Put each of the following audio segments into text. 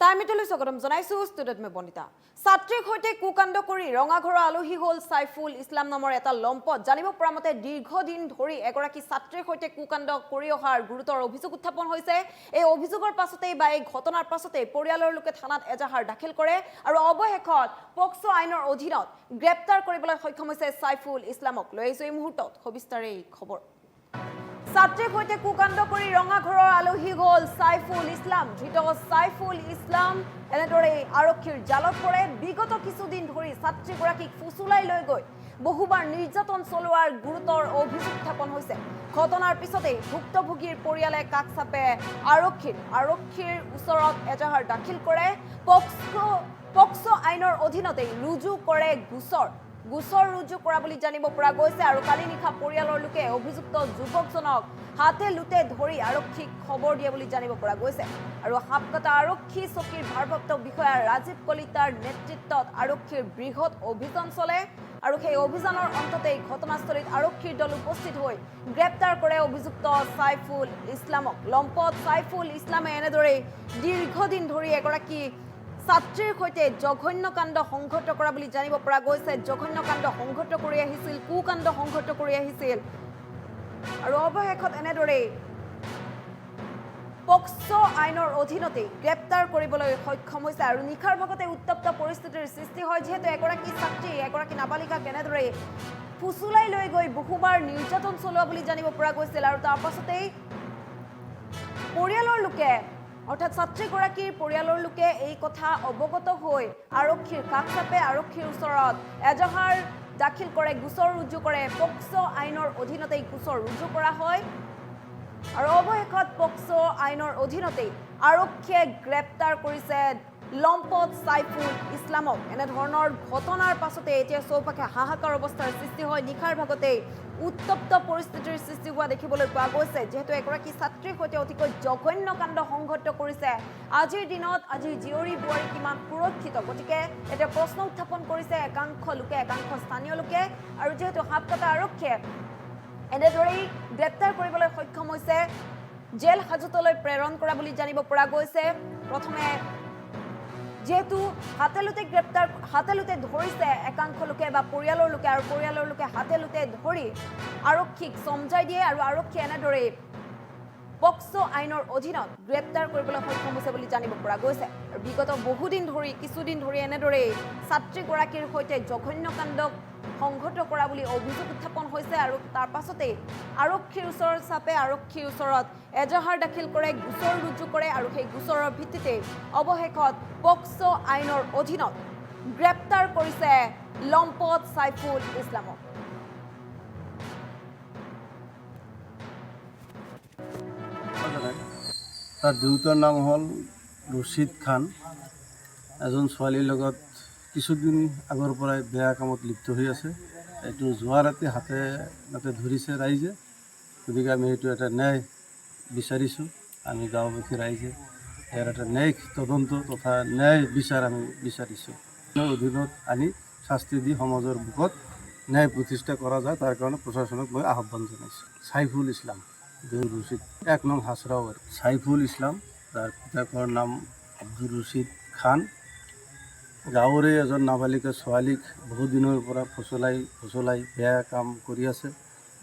টাইমিটলৈ স্বাগতম জনাইছো ষ্টুডিঅ'ত মই বনিতা ছাত্ৰীৰ সৈতে কুকাণ্ড কৰি ৰঙাঘৰৰ আলহী হ'ল সাইফুল ইছলাম নামৰ এটা লম্পট জানিব পৰা মতে দীৰ্ঘদিন ধৰি এগৰাকী ছাত্ৰীৰ সৈতে কুকাণ্ড কৰি অহাৰ গুৰুতৰ অভিযোগ উত্থাপন হৈছে এই অভিযোগৰ পাছতেই বা এই ঘটনাৰ পাছতেই পৰিয়ালৰ লোকে থানাত এজাহাৰ দাখিল কৰে আৰু অৱশেষত পক্সো আইনৰ অধীনত গ্ৰেপ্তাৰ কৰিবলৈ সক্ষম হৈছে সাইফুল ইছলামক লৈ আহিছো এই মুহূৰ্তত সবিস্তাৰে এই খবৰ ছাত্ৰীৰ সৈতে কুকাণ্ড কৰি ৰঙাঘৰৰ আলহী হ'ল সাইফুল ইছলাম ধৃত সাইফুল ইছলাম এনেদৰে আৰক্ষীৰ জালত পৰে বিগত কিছুদিন ধৰি ছাত্ৰীগৰাকীক ফুচুলাই লৈ গৈ বহুবাৰ নিৰ্যাতন চলোৱাৰ গুৰুতৰ অভিযোগ উত্থাপন হৈছে ঘটনাৰ পিছতেই ভুক্তভোগীৰ পৰিয়ালে কাষ চাপে আৰক্ষীৰ ওচৰত এজাহাৰ দাখিল কৰে পক্সো আইনৰ অধীনতেই ৰুজু কৰে গোচৰ ৰুজু কৰা বুলি জানিব পৰা গৈছে আৰু কালি নিশা পৰিয়ালৰ লোকে অভিযুক্ত যুৱকজনক হাতে লুটে ধৰি আৰক্ষীক খবৰ দিয়ে বুলি জানিব পৰা গৈছে আৰু হাপকাটা আৰক্ষী চকীৰ ভাৰপ্ৰাপ্ত বিষয়া ৰাজীৱ কলিতাৰ নেতৃত্বত আৰক্ষীৰ বৃহৎ অভিযান চলে আৰু সেই অভিযানৰ অন্ততেই ঘটনাস্থলীত আৰক্ষীৰ দল উপস্থিত হৈ গ্ৰেপ্তাৰ কৰে অভিযুক্ত সাইফুল ইছলামক লম্পট সাইফুল ইছলামে এনেদৰে দীৰ্ঘদিন ধৰি এগৰাকী ছাত্ৰীৰ সৈতে জঘন্য কাণ্ড সংঘটিত কৰা বুলি জানিব পৰা গৈছে জঘন্য কাণ্ড সংঘটিত কৰি আহিছিল কুকাণ্ড সংঘটিত কৰি আহিছিল আৰু অৱশেষত এনেদৰে পক্সো আইনৰ অধীনতে গ্ৰেপ্তাৰ কৰিবলৈ সক্ষম হৈছে আৰু নিশাৰ ভাগতে উত্তপ্ত পৰিস্থিতিৰ সৃষ্টি হয় যিহেতু এগৰাকী ছাত্ৰী এগৰাকী নাবালিকাক এনেদৰে ফুচুলাই লৈ গৈ বহুবাৰ নিৰ্যাতন চলোৱা বুলি জানিব পৰা গৈছিল আৰু তাৰ পাছতেই পৰিয়ালৰ লোকে অৰ্থাৎ ছাত্ৰীগৰাকীৰ পৰিয়ালৰ লোকে এই কথা অৱগত হৈ আৰক্ষীৰ কাষ চাপে আৰক্ষীৰ ওচৰত এজাহাৰ দাখিল কৰে গোচৰ ৰুজু কৰে পক্সো আইনৰ অধীনতেই গোচৰ ৰুজু কৰা হয় আৰু অৱশেষত পক্সো আইনৰ অধীনতেই আৰক্ষীয়ে গ্ৰেপ্তাৰ কৰিছে লম্পট সাইফুল ইছলামক এনেধৰণৰ ঘটনাৰ পাছতে এতিয়া চৌপাশে হাহাকাৰ অৱস্থাৰ সৃষ্টি হয় নিশাৰ ভাগতেই উত্তপ্ত পৰিস্থিতিৰ সৃষ্টি হোৱা দেখিবলৈ পোৱা গৈছে যিহেতু এগৰাকী ছাত্ৰীৰ সৈতে অতিকৈ জঘন্য কাণ্ড সংঘটিত কৰিছে আজিৰ দিনত আজিৰ জীয়ৰী বোৱাৰী কিমান সুৰক্ষিত গতিকে এতিয়া প্ৰশ্ন উত্থাপন কৰিছে একাংশ স্থানীয় লোকে আৰু যিহেতু হাপকাটা আৰক্ষীয়ে এনেদৰেই গ্ৰেপ্তাৰ কৰিবলৈ সক্ষম হৈছে জেল হাজতলৈ প্ৰেৰণ কৰা বুলি জানিব পৰা গৈছে প্ৰথমে যেহেতু হাতে লুটে ধৰিছে একাংশ লোকে বা পৰিয়ালৰ লোকে আৰু পৰিয়ালৰ লোকে হাতে লুটে ধৰি আৰক্ষীক সমঝাই দিয়ে আৰু আৰক্ষীয়ে এনেদৰে পক্সো আইনৰ অধীনত গ্ৰেপ্তাৰ কৰিবলৈ সক্ষম হৈছে বুলি জানিব পৰা গৈছে আৰু বিগত কিছুদিন ধৰি এনেদৰে ছাত্ৰীগৰাকীৰ সৈতে জঘন্য কাণ্ড সংঘটিত কৰা বুলি অভিযোগ উত্থাপন হৈছে আৰু তাৰ পাছতেই আৰক্ষীৰ ওচৰত চাপে আৰক্ষীৰ ওচৰত এজাহাৰ দাখিল কৰে গোচৰ ৰুজু কৰে আৰু সেই গোচৰৰ ভিত্তিতে অৱশেষত পক্সো আইনৰ অধীনত গ্ৰেপ্তাৰ কৰিছে লম্পট সাইফুল ইছলামক তাৰ দেউতাৰ নাম হ'ল ৰছিদ খান এজন ছোৱালীৰ লগত কিছুদিন আগৰ পৰাই বেয়া কামত লিপ্ত হৈ আছে এইটো যোৱা ৰাতি হাতে ধৰিছে ৰাইজে গতিকে আমি এইটো এটা ন্যায় বিচাৰিছোঁ আমি গাঁওবাসী ৰাইজে ইয়াৰ এটা ন্যায়িক তদন্ত তথা ন্যায় বিচাৰ আমি বিচাৰিছোঁ অধীনত আনি শাস্তি দি সমাজৰ বুকত ন্যায় প্ৰতিষ্ঠা কৰা যায় তাৰ কাৰণে প্ৰশাসনক মই আহ্বান জনাইছোঁ সাইফুল ইছলাম দেউৰ ৰছিদ 1 নং হাছৰাবাৰী সাইফুল ইছলাম তাৰ পিতাকৰ নাম আব্দুল ৰছিদ খান গাঁৱৰে এজন নাবালিকা ছোৱালীক বহুদিনৰ পৰা ফুচলাই বেয়া কাম কৰি আছে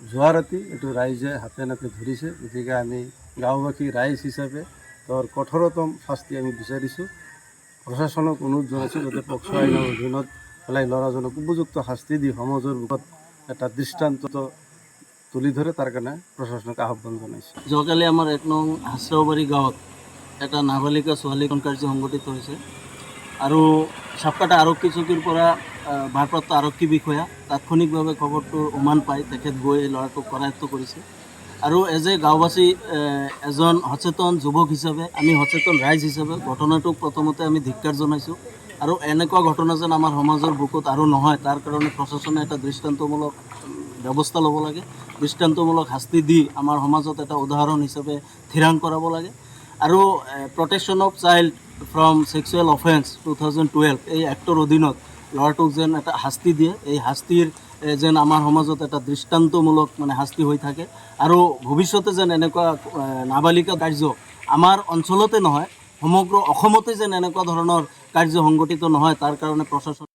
যোৱা ৰাতি এইটো ৰাইজে হাতে নাতে ধৰিছে গতিকে আমি গাঁওবাসী ৰাইজ হিচাপে তেওঁৰ কঠোৰতম শাস্তি আমি বিচাৰিছোঁ প্ৰশাসনক অনুৰোধ জনাইছোঁ যাতে পক্সো আইনৰ অধীনত পেলাই ল'ৰাজনক উপযুক্ত শাস্তি দি সমাজৰ বুকত এটা দৃষ্টান্ত তুলি ধৰে তাৰ কাৰণে প্ৰশাসনক আহ্বান জনাইছোঁ যোৱাকালি আমাৰ 1 নং হাছৰাবাৰী গাঁৱত এটা নাবালিকা ছোৱালী কাৰ্য সংঘটিত হৈছে আৰু সাপকাটা আৰক্ষী চকীৰ পৰা ভাৰপ্ৰাপ্ত আৰক্ষী বিষয়া তাৎক্ষণিকভাৱে খবৰটো উমান পাই তেখেত গৈ ল'ৰাটোক কৰায়ত্ব কৰিছে আৰু গাঁওবাসী এজন সচেতন যুৱক হিচাপে আমি সচেতন ৰাইজ হিচাপে ঘটনাটোক প্ৰথমতে আমি ধিক্কাৰ জনাইছোঁ আৰু এনেকুৱা ঘটনা যেন আমাৰ সমাজৰ বুকুত আৰু নহয় তাৰ কাৰণে প্ৰশাসনে এটা দৃষ্টান্তমূলক ব্যৱস্থা ল'ব লাগে দৃষ্টান্তমূলক শাস্তি দি আমাৰ সমাজত এটা উদাহৰণ হিচাপে থিৰাং কৰাব লাগে আৰু protection of child from sexual offence 2012 এই এক্টৰ অধীনত ল'ৰাটোক যেন এটা শাস্তি দিয়ে এই শাস্তিৰ যেন আমাৰ সমাজত এটা দৃষ্টান্তমূলক শাস্তি হৈ থাকে আৰু ভৱিষ্যতে যেন এনেকুৱা নাবালিকা কাৰ্য আমাৰ অঞ্চলতে নহয় সমগ্ৰ অসমতে যেন এনেকুৱা ধৰণৰ কাৰ্য সংগঠিত নহয় তাৰ কাৰণে প্ৰশাসন